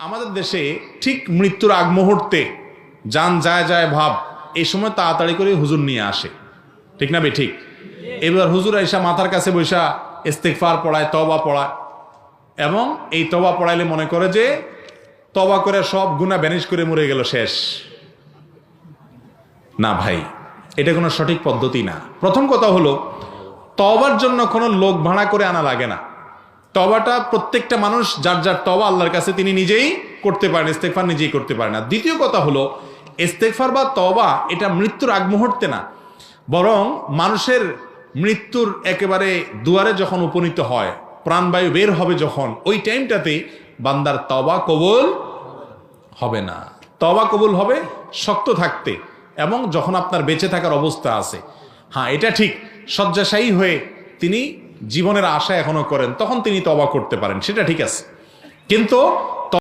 আমাদের দেশে ঠিক মৃত্যুর আগ মুহূর্তে যান যায় যায় ভাব, এই সময় তাড়াতাড়ি করে হুজুর নিয়ে আসে, ঠিক না বে ঠিক? এবার হুজুর আইসা মাথার কাছে বৈশা ইস্তেগফার পড়ায়, তওবা পড়ায়, এবং এই তওবা পড়াইলে মনে করে যে তওবা করে সব গুনাহ ভ্যানিশ করে মরে গেল, শেষ। না ভাই, এটা কোনো সঠিক পদ্ধতি না। প্রথম কথা হলো, তওবার জন্য কোনো লোক ভাড়া করে আনা লাগে না। তওবাটা প্রত্যেকটা মানুষ যার যার তওবা আল্লাহর কাছে তিনি নিজেই করতে পারেন, ইস্তেগফার নিজেই করতে পারেন না। দ্বিতীয় কথা হলো, ইস্তেগফার বা তওবা এটা মৃত্যুর আগ মুহূর্তে না, বরং মানুষের মৃত্যুর একেবারে দুয়ারে যখন উপনীত হয়, প্রাণবায়ু বের হবে যখন, ওই টাইমটাতে বান্দার তওবা কবুল হবে না। তওবা কবুল হবে শক্ত থাকতে, এবং যখন আপনার বেঁচে থাকার অবস্থা আছে। হ্যাঁ, এটা ঠিক, শয্যাশায়ী হয়ে তিনি জীবনের আশা এখনো করেন, তখন তিনি তওবা করতে পারেন, সেটা ঠিক আছে। কিন্তু